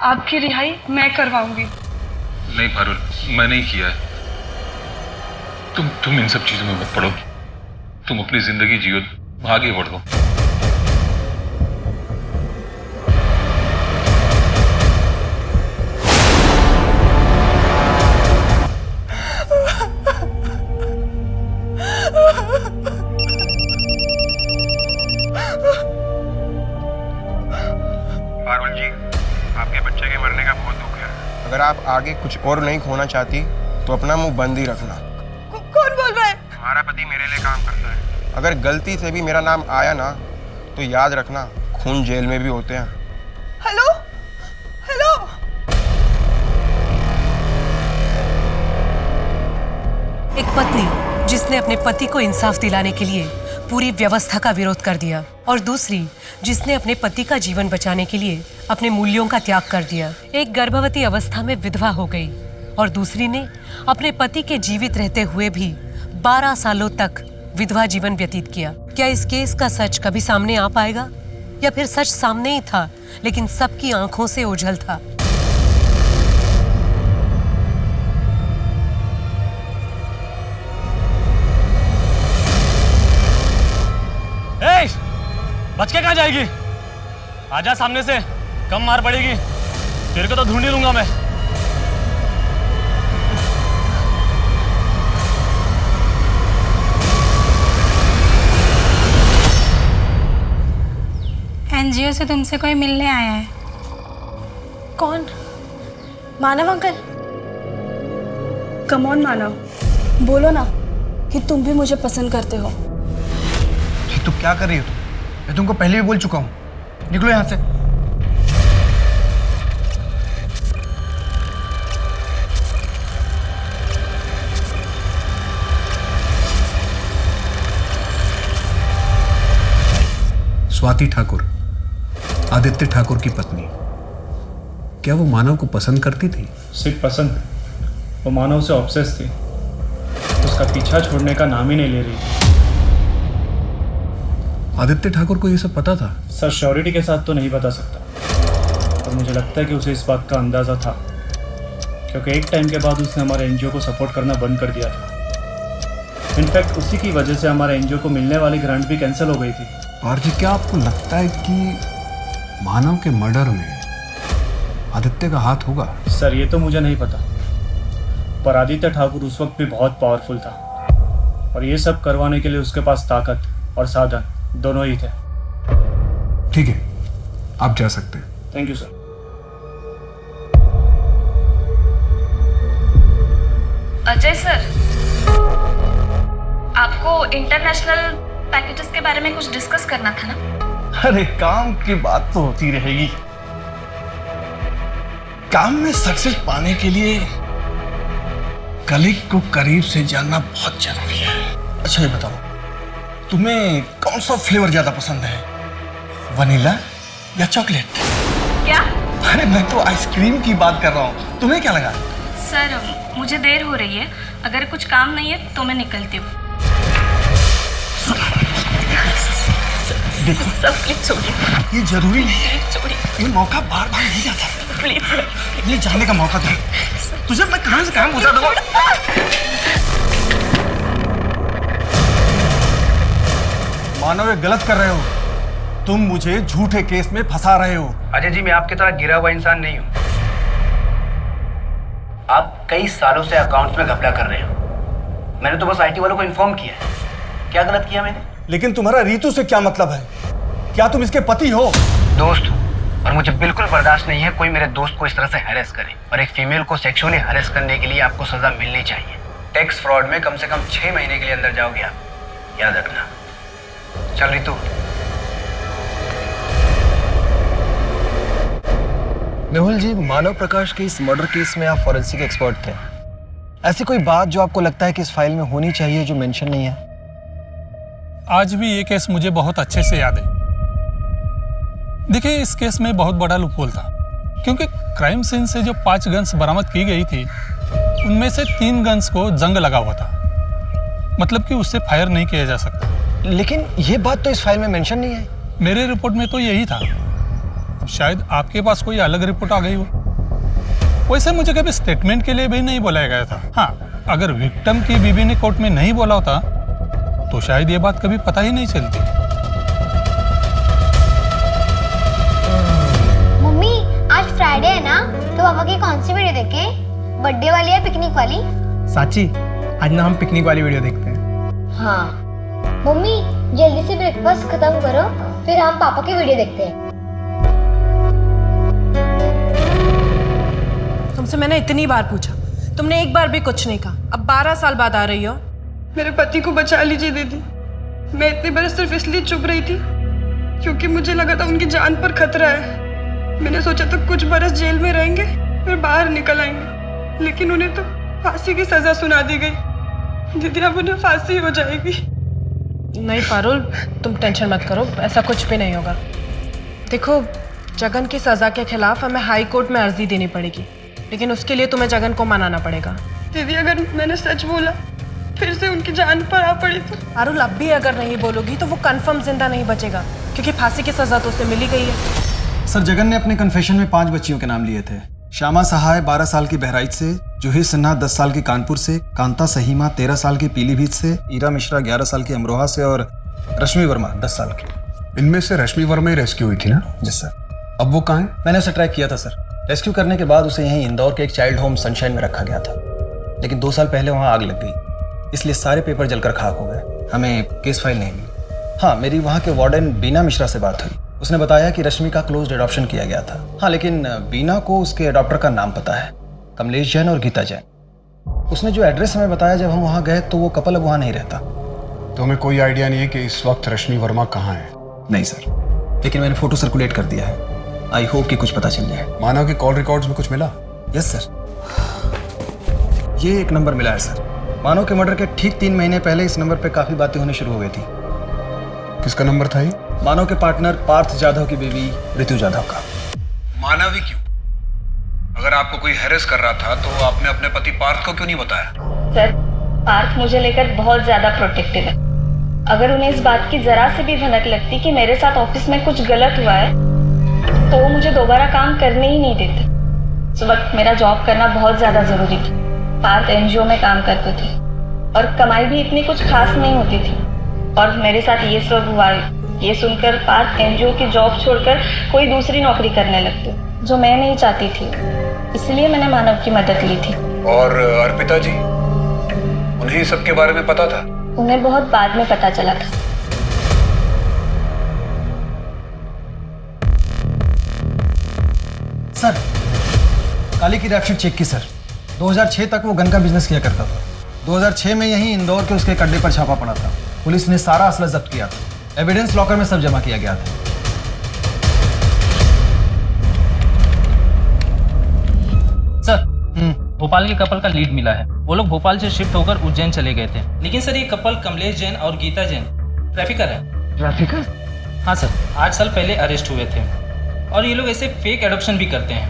आपकी रिहाई मैं करवाऊंगी। नहीं पारुल, मैं नहीं किया है। तुम इन सब चीजों में मत पड़ो। तुम अपनी जिंदगी जियो, आगे बढ़ो। पारुल जी, आपके बच्चे के मरने का बहुत दुख है। अगर आप आगे कुछ और नहीं खोना चाहती तो अपना मुंह बंद ही रखना। कौन बोल रहा है? तुम्हारा पति मेरे लिए काम करता है। अगर गलती से भी मेरा नाम आया ना, तो याद रखना, खून जेल में भी होते हैं। Hello, hello. एक पत्नी जिसने अपने पति को इंसाफ दिलाने के लिए पूरी व्यवस्था का विरोध कर दिया, और दूसरी जिसने अपने पति का जीवन बचाने के लिए अपने मूल्यों का त्याग कर दिया। एक गर्भवती अवस्था में विधवा हो गई और दूसरी ने अपने पति के जीवित रहते हुए भी 12 सालों तक विधवा जीवन व्यतीत किया। क्या इस केस का सच कभी सामने आ पाएगा, या फिर सच सामने ही था लेकिन सबकी आंखों से ओझल था? बच के कहाँ जाएगी? आजा सामने से, कम मार पड़ेगी। तेरे को तो ढूंढ ही लूंगा मैं। एनजीओ से तुमसे कोई मिलने आया है। कौन? मानव अंकल? कम ऑन मानव, बोलो ना, कि तुम भी मुझे पसंद करते हो। ये तुम क्या कर रही हो? मैं तुमको पहले भी बोल चुका हूँ, निकलो यहाँ से। स्वाति ठाकुर, आदित्य ठाकुर की पत्नी, क्या वो मानव को पसंद करती थी? सिर्फ पसंद, वो मानव से ऑब्सेस थी। उसका पीछा छोड़ने का नाम ही नहीं ले रही। आदित्य ठाकुर को ये सब पता था? सर, श्योरिटी के साथ तो नहीं बता सकता, पर मुझे लगता है कि उसे इस बात का अंदाज़ा था, क्योंकि एक टाइम के बाद उसने हमारे एनजीओ को सपोर्ट करना बंद कर दिया था। इनफैक्ट उसी की वजह से हमारे एनजीओ को मिलने वाली ग्रांट भी कैंसिल हो गई थी। आरजी, क्या आपको लगता है कि मानव के मर्डर में आदित्य का हाथ होगा? सर, ये तो मुझे नहीं पता, पर आदित्य ठाकुर उस वक्त भी बहुत पावरफुल था और ये सब करवाने के लिए उसके पास ताकत और साधन दोनों ही थे। ठीक है, आप जा सकते हैं। Thank you sir. Ajay sir, आपको इंटरनेशनल पैकेजेस के बारे में कुछ डिस्कस करना था ना? अरे काम की बात तो होती रहेगी। काम में सक्सेस पाने के लिए कलीग को करीब से जानना बहुत जरूरी है। अच्छा ये बताओ, तुम्हें कौन सा फ्लेवर ज्यादा पसंद है, वनीला या चॉकलेट? क्या? अरे मैं तो आइसक्रीम की बात कर रहा हूँ, तुम्हें क्या लगा? सर, मुझे देर हो रही है, अगर कुछ काम नहीं है तो मैं निकलती हूँ। देखो सब प्लीज छोड़िए। ये जरूरी नहीं है, छोड़िए। ये मौका बार बार नहीं आता। प्लीज ये जाने का मौका दे, तुझे मैं कहां से कहां पहुंचा दूंगा। मानव, ये गलत कर रहे हो, तुम मुझे झूठे केस में फंसा रहे हो। अजय जी, मैं आपकी तरह गिरा हुआ इंसान नहीं हूं। आप कई सालों से अकाउंट्स में घपला कर रहे हो। मैंने तो बस आईटी वालों को इन्फॉर्म किया है। क्या गलत किया मैंने? लेकिन तुम्हारा रीतू से क्या मतलब है? क्या तुम इसके पति हो? दोस्त हूं, और मुझे बिल्कुल बर्दाश्त नहीं है कोई मेरे दोस्त को इस तरह से हैरेस करे। और एक फीमेल को सेक्सुअली हैरेस करने के लिए आपको सजा मिलनी चाहिए। टैक्स फ्रॉड में कम से कम 6 महीने के लिए अंदर जाओगे आप, याद रखना। चल रीतू। मेहुल जी, मानव प्रकाश के इस मर्डर केस में आप फॉरेंसिक एक्सपर्ट थे। ऐसी कोई बात जो आपको लगता है कि इस फाइल में होनी चाहिए जो मेंशन नहीं है? आज भी ये केस मुझे बहुत अच्छे से याद है। देखिए, इस केस में बहुत बड़ा लूपहोल था, क्योंकि क्राइम सीन से जो 5 गन्स बरामद की गई थी, उनमें से 3 गन्स को जंग लगा हुआ था, मतलब कि उससे फायर नहीं किया जा सकता। लेकिन ये बात तो इस फाइल में मेंशन नहीं है। मेरे रिपोर्ट में तो यही था, अब शायद आपके पास कोई अलग रिपोर्ट आ गई हो। वैसे मुझे कभी स्टेटमेंट के लिए भी नहीं बुलाया गया था। हाँ, अगर विक्टिम की बीवी ने कोर्ट में नहीं बोला होता तो शायद ये बात कभी पता ही नहीं चलती। मम्मी, आज फ्राइडे है ना, तो पापा की कौन सी वीडियो देखें? बर्थडे वाली या पिकनिक वाली? साची, आज ना हम पिकनिक वाली वीडियो देखते हैं। हाँ मम्मी, जल्दी से ब्रेकफास्ट खत्म करो, फिर हम पापा की वीडियो देखते हैं। तुमसे मैंने इतनी बार पूछा, तुमने एक बार भी कुछ नहीं कहा। अब 12 साल बाद आ रही हो। मेरे पति को बचा लीजिए दीदी। मैं इतने बरस सिर्फ इसलिए चुप रही थी क्योंकि मुझे लगा था उनकी जान पर खतरा है। मैंने सोचा था कुछ बरस जेल में रहेंगे फिर बाहर निकल आएंगे, लेकिन उन्हें तो फांसी की सजा सुना दी गई। दीदी, अब उन्हें फांसी हो जाएगी। नहीं पारुल, तुम टेंशन मत करो, ऐसा कुछ भी नहीं होगा। देखो, जगन की सजा के खिलाफ हमें हाई कोर्ट में अर्जी देनी पड़ेगी, लेकिन उसके लिए तुम्हें जगन को मनाना पड़ेगा। दीदी, अगर मैंने सच बोला फिर से उनकी जान पर आ पड़ी तो? पारुल, अब भी अगर नहीं बोलोगी तो वो कंफर्म जिंदा नहीं बचेगा, क्योंकि फांसी की सजा तो उसे मिली गई है। सर, जगन ने अपने कन्फेशन में 5 बच्चियों के नाम लिए थे। श्यामा सहाय 12 साल की बहराइच से, जूही सिन्हा 10 साल की कानपुर से, कांता सहीमा 13 साल की पीलीभीत से, ईरा मिश्रा 11 साल की अमरोहा से और रश्मि वर्मा 10 साल की। इनमें से रश्मि वर्मा ही रेस्क्यू हुई थी ना? जी सर। अब वो कहाँ है? मैंने उसे ट्रैक किया था सर। रेस्क्यू करने के बाद उसे यहीं इंदौर के एक चाइल्ड होम सनशाइन में रखा गया था, लेकिन 2 साल पहले वहाँ आग लग गई, इसलिए सारे पेपर जलकर खाक हो गए। हमें केस फाइल नहीं मिली। हाँ, मेरी वहाँ के वार्डन बीना मिश्रा से बात हुई। उसने बताया कि रश्मि का क्लोज्ड एडॉप्शन किया गया था। हाँ, लेकिन बीना को उसके एडॉप्टर का नाम पता है, कमलेश जैन और गीता जैन। उसने जो एड्रेस हमें बताया जब हम वहाँ गए तो वो कपल अब वहाँ नहीं रहता। तो हमें कोई आइडिया नहीं है कि इस वक्त रश्मि वर्मा कहाँ है? नहीं सर, लेकिन मैंने फोटो सर्कुलेट कर दिया है। आई होप कि कुछ पता चल जाए। मानव के कॉल रिकॉर्ड्स में कुछ मिला? यस सर, ये एक नंबर मिला है सर। मानव के मर्डर के ठीक 3 महीने पहले इस नंबर पे काफी बातें होनी शुरू हो गई थी। किसका नंबर था ये? मानव के पार्टनर पार्थ जाधव की बेबी ऋतु जाधव का। मानव ही क्यों? अगर आपको कोई हैरेस कर रहा था तो आपने अपने पति पार्थ को क्यों नहीं बताया? सर, पार्थ मुझे लेकर बहुत ज्यादा प्रोटेक्टिव है। अगर उन्हें इस बात की जरा से भी भनक लगती कि मेरे साथ ऑफिस में कुछ गलत हुआ है तो वो मुझे दोबारा काम करने ही नहीं देते। उस वक्त मेरा जॉब करना बहुत ज्यादा जरूरी था। पार्थ एनजीओ में काम करते थे और कमाई भी इतनी कुछ खास नहीं होती थी, और मेरे साथ ये सब हुआ। ये सुनकर पार्थ एनजीओ की जॉब छोड़कर कोई दूसरी नौकरी करने लगते, जो मैं नहीं चाहती थी। इसलिए मैंने मानव की मदद ली थी। और अर्पिता जी, उन्हें सब के बारे में पता था? उन्हें बहुत बाद में पता चला था। सर, काली की रैपशीट चेक की सर। 2006 तक वो गन का बिजनेस किया करता था। 2006 में यहीं इंदौर के उसके अड्डे पर छापा पड़ा था। पुलिस ने सारा असला जब्त किया था। एविडेंस लॉकर में सब जमा किया गया था। सर, भोपाल के कपल का लीड मिला है। वो लोग भोपाल से शिफ्ट होकर उज्जैन चले गए थे। लेकिन सर, ये कपल कमलेश जैन और गीता जैन ट्रैफिकर है। ट्रैफिकर? हाँ सर, 8 साल पहले अरेस्ट हुए थे। और ये लोग ऐसे फेक एडॉप्शन भी करते हैं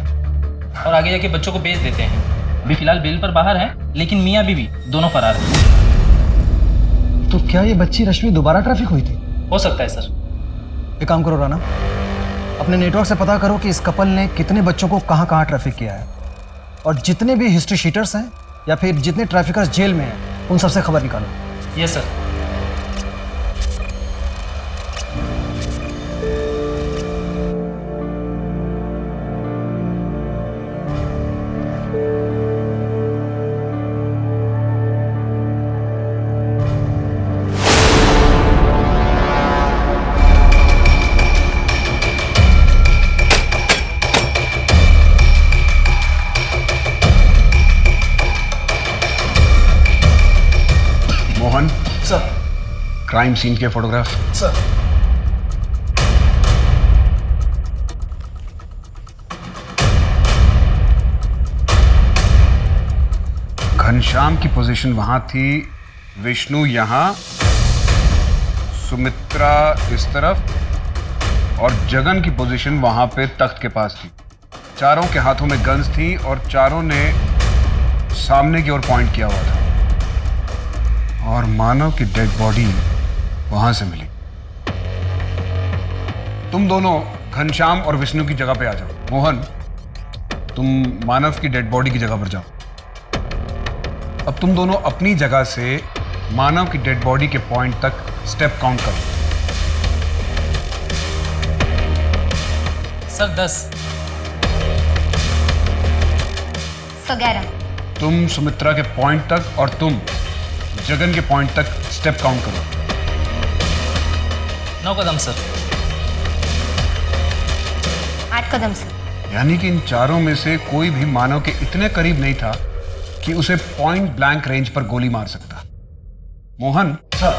और आगे जाके बच्चों को बेच देते हैं। अभी फिलहाल बेल पर बाहर है, लेकिन मियाँ बीवी दोनों फरार हैं। तो क्या ये बच्ची रश्मि दोबारा ट्रैफिक हुई थी? हो सकता है सर। एक काम करो राना, अपने नेटवर्क से पता करो कि इस कपल ने कितने बच्चों को कहाँ कहाँ ट्रैफिक किया है, और जितने भी हिस्ट्री शीटर्स हैं या फिर जितने ट्रैफिकर्स जेल में हैं उन सबसे खबर निकालो। Yes sir. Mohan sir. Crime scene के फोटोग्राफ सर। घनश्याम की पोजीशन वहां थी, विष्णु यहां, सुमित्रा इस तरफ और जगन की पोजीशन वहां पे तख्त के पास थी। चारों के हाथों में गन्स थी और चारों ने सामने की ओर पॉइंट किया हुआ था। और मानव की डेड बॉडी वहां से मिली। तुम दोनों घनश्याम और विष्णु की जगह पे आ जाओ। मोहन, तुम मानव की डेड बॉडी की जगह पर जाओ। अब तुम दोनों अपनी जगह से मानव की डेड बॉडी के पॉइंट तक स्टेप काउंट करो। सर 10। 11। तुम सुमित्रा के पॉइंट तक और तुम जगन के पॉइंट तक स्टेप काउंट करो। 9 कदम सर। 8 कदम सर। यानी कि इन चारों में से कोई भी मानव के इतने करीब नहीं था कि उसे पॉइंट ब्लैंक रेंज पर गोली मार सकता। मोहन सर,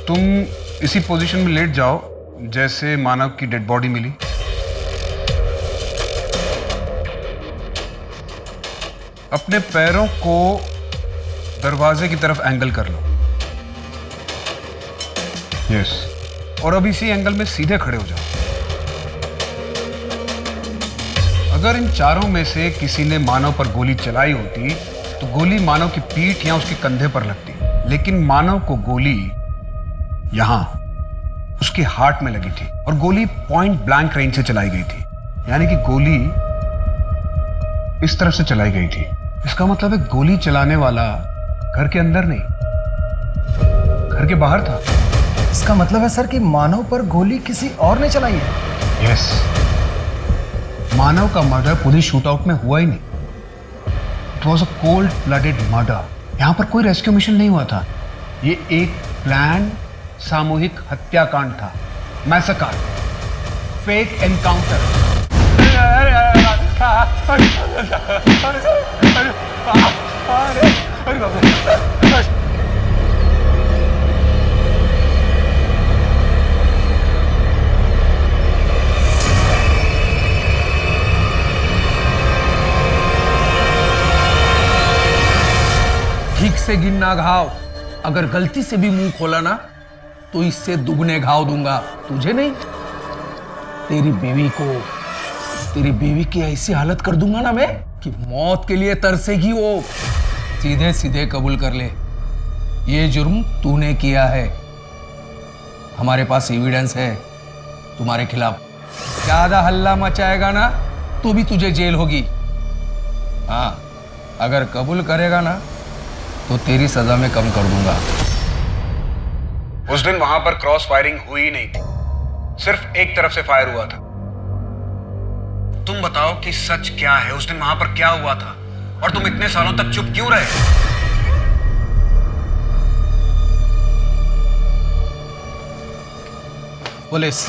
तुम इसी पोजीशन में लेट जाओ जैसे मानव की डेड बॉडी मिली। अपने पैरों को दरवाजे की तरफ एंगल कर लो। यस। और अब इसी एंगल में सीधे खड़े हो जाओ। अगर इन चारों में से किसी ने मानव पर गोली चलाई होती तो गोली मानव की पीठ या उसके कंधे पर लगती, लेकिन मानव को गोली यहां उसके हार्ट में लगी थी और गोली पॉइंट ब्लैंक रेंज से चलाई गई थी। यानी कि गोली इस तरफ से चलाई गई थी। इसका मतलब है गोली चलाने वाला घर के अंदर नहीं, घर के बाहर था। इसका मतलब है सर कि मानव पर गोली किसी और ने चलाई है। यस। मानव का मर्डर पुलिस शूटआउट में हुआ ही नहीं। It was a cold blooded murder. यहां पर कोई रेस्क्यू मिशन नहीं हुआ था। ये एक प्लान सामूहिक हत्याकांड था। Massacre, fake encounter. अरे बाबू ठीक से गिनना घाव, अगर गलती से भी मुंह खोला ना तो इससे दुगने घाव दूंगा, तुझे नहीं तेरी बीवी की ऐसी हालत कर दूंगा ना मैं कि मौत के लिए तरसेगी वो। सीधे सीधे कबूल कर ले, ये जुर्म तूने किया है, हमारे पास एविडेंस है तुम्हारे खिलाफ। ज्यादा हल्ला मचाएगा ना तो भी तुझे जेल होगी। हाँ, अगर कबूल करेगा ना तो तेरी सजा में कम कर दूंगा। उस दिन वहां पर क्रॉस फायरिंग हुई नहीं थी, सिर्फ एक तरफ से फायर हुआ था। तुम बताओ कि सच क्या है, उस दिन वहां पर क्या हुआ था और तुम इतने सालों तक चुप क्यों रहे? पुलिस।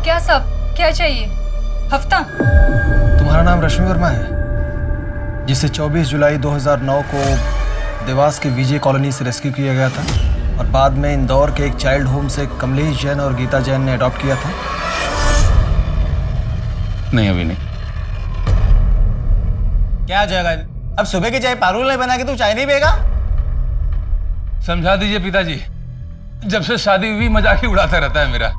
क्या सब क्या चाहिए? हफ्ता? तुम्हारा नाम रश्मि वर्मा है, जिसे 24 जुलाई 2009 को देवास के विजय कॉलोनी से रेस्क्यू किया गया था और बाद में इंदौर के एक चाइल्ड होम से कमलेश जैन और गीता जैन ने अडॉप्ट किया था। नहीं, अभी नहीं। क्या हो जाएगा? अब सुबह की चाय पारुल नहीं बना के तू चाय नहीं पिएगा? समझा दीजिए पिताजी, जब से शादी हुई मजाक ही उड़ाता रहता है मेरा।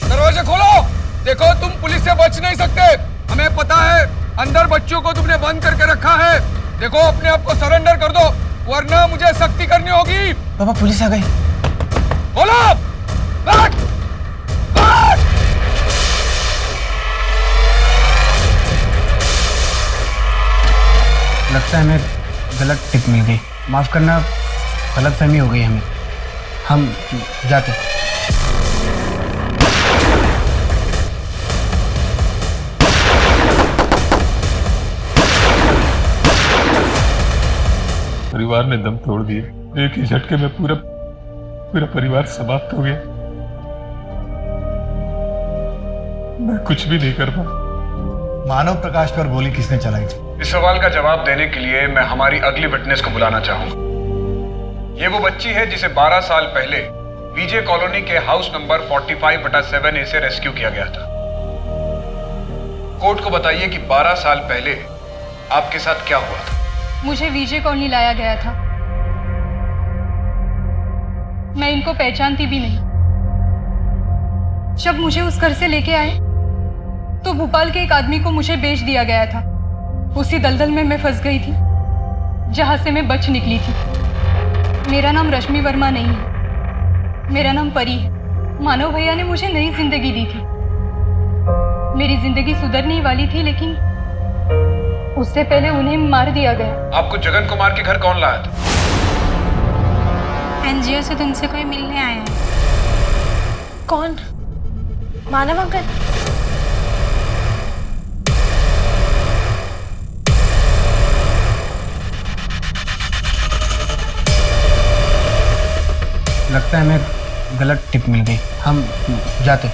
दरवाजे खोलो, देखो तुम पुलिस से बच नहीं सकते, हमें पता है अंदर बच्चों को तुमने बंद करके रखा है। देखो अपने आप को सरेंडर कर दो वरना मुझे सख्ती करनी होगी। पापा पुलिस आ गई। खोलो! बैठ! बैठ! लगता है हमें गलत टिप मिल गई, माफ करना, गलतफहमी हो गई हमें, हम जाते। परिवार ने दम तोड़ दिए, एक ही झटके में पूरा परिवार समाप्त हो गया। मैं कुछ भी नहीं कर पाया। मानव प्रकाश पर गोली किसने चलाई? इस सवाल का जवाब देने के लिए मैं हमारी अगली विटनेस को बुलाना चाहूंगा। ये वो बच्ची है जिसे 12 साल पहले विजय कॉलोनी के हाउस नंबर 45/7A से रेस्क्यू किया गया था। कोर्ट को बताइए कि 12 साल पहले आपके साथ क्या हुआ था? मुझे विजय कॉलोनी लाया गया था, मैं इनको पहचानती भी नहीं। जब मुझे उस घर से लेके आए तो भोपाल के एक आदमी को मुझे बेच दिया गया था। उसी दलदल में मैं फंस गई थी जहां से मैं बच निकली थी। मेरा नाम रश्मि वर्मा नहीं है, मेरा नाम परी है। मानव भैया ने मुझे नई जिंदगी दी थी, मेरी जिंदगी सुधरने ही वाली थी, लेकिन उससे पहले उन्हें मार दिया गया। आपको जगन कुमार के घर कौन लाया था? एनजीओ से तुमसे कोई मिलने आया है। कौन? मानव अंकल? लगता है हमें गलत टिप मिल गई, हम जाते।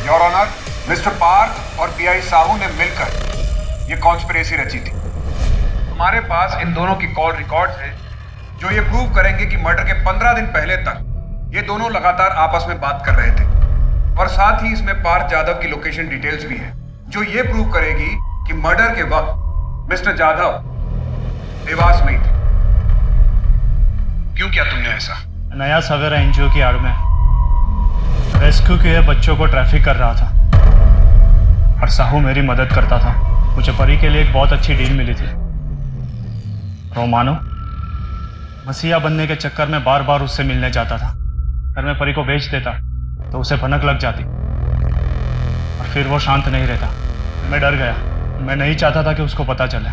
योर ऑनर, मिस्टर पार्थ और पीआई साहू ने मिलकर ये कॉन्स्पिरेसी रची थी। हमारे पास इन दोनों की कॉल रिकॉर्ड्स हैं जो ये प्रूव करेंगे कि मर्डर के 15 दिन पहले तक ये दोनों लगातार आपस में बात कर रहे थे। और साथ ही इसमें पार्थ यादव की लोकेशन डिटेल्स भी है जो ये प्रूव करेगी कि मर्डर के वक्त मिस्टर यादव देवास में ही थे। क्यों किया तुमने ऐसा? नया सवेरा एनजीओ की आड़ में रेस्क्यू किए बच्चों को ट्रैफिक कर रहा था और साहू मेरी मदद करता था। मुझे परी के लिए एक बहुत अच्छी डील मिली थी। तो मानो मसीहा बनने के चक्कर में बार बार उससे मिलने जाता था। अगर मैं परी को बेच देता तो उसे भनक लग जाती और फिर वो शांत नहीं रहता। मैं डर गया, मैं नहीं चाहता था कि उसको पता चले।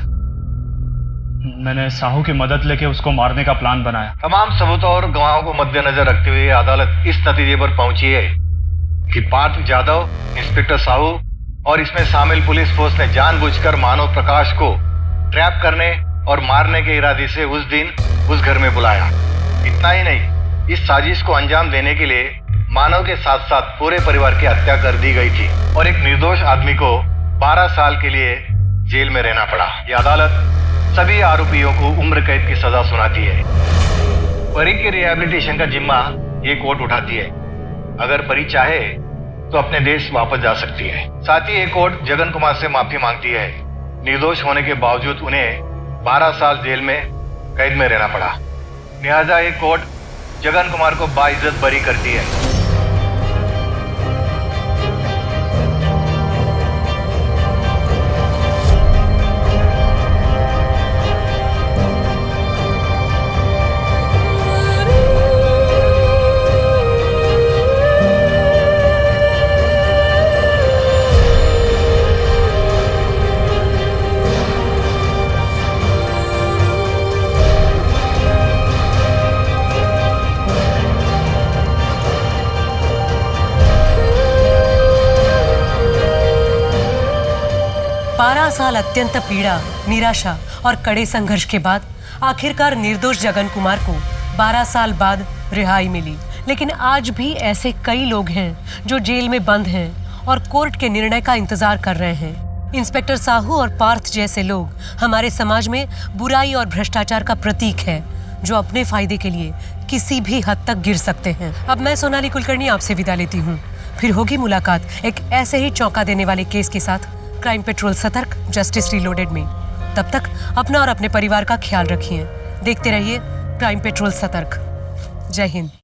मैंने साहू की मदद लेके उसको मारने का प्लान बनाया। तमाम सबूतों और गवाहों को मद्देनजर रखते हुए अदालत इस नतीजे पर पहुंची है कि पार्थ यादव, इंस्पेक्टर साहू और इसमें शामिल पुलिस फोर्स ने जानबूझकर मानव प्रकाश को ट्रैप करने और मारने के इरादे से उस दिन उस घर में बुलाया। इतना ही नहीं, इस साजिश को अंजाम देने के लिए मानव के साथ साथ पूरे परिवार की हत्या कर दी गई थी और एक निर्दोष आदमी को 12 साल के लिए जेल में रहना पड़ा। ये अदालत सभी आरोपियों को उम्र कैद की सजा सुनाती है। परी के रिहैबिलिटेशन का जिम्मा ये कोर्ट उठाती है। अगर परी चाहे तो अपने देश वापस जा सकती है। साथ ही ये कोर्ट जगन कुमार से माफी मांगती है। निर्दोष होने के बावजूद उन्हें 12 साल जेल में कैद में रहना पड़ा। लिहाजा ये कोर्ट जगन कुमार को बाइज्जत बरी करती है। साल अत्यंत पीड़ा, निराशा और कड़े संघर्ष के बाद आखिरकार निर्दोष जगन कुमार को 12 साल बाद रिहाई मिली। लेकिन आज भी ऐसे कई लोग हैं जो जेल में बंद हैं और कोर्ट के निर्णय का इंतजार कर रहे हैं। इंस्पेक्टर साहू और पार्थ जैसे लोग हमारे समाज में बुराई और भ्रष्टाचार का प्रतीक है, जो अपने फायदे के लिए किसी भी हद तक गिर सकते हैं। अब मैं सोनाली कुलकर्णी आपसे विदा लेती हूँ। फिर होगी मुलाकात एक ऐसे ही चौंका देने वाले केस के साथ क्राइम पेट्रोल सतर्क जस्टिस रीलोडेड में। तब तक अपना और अपने परिवार का ख्याल रखिए। देखते रहिए क्राइम पेट्रोल सतर्क। जय हिंद।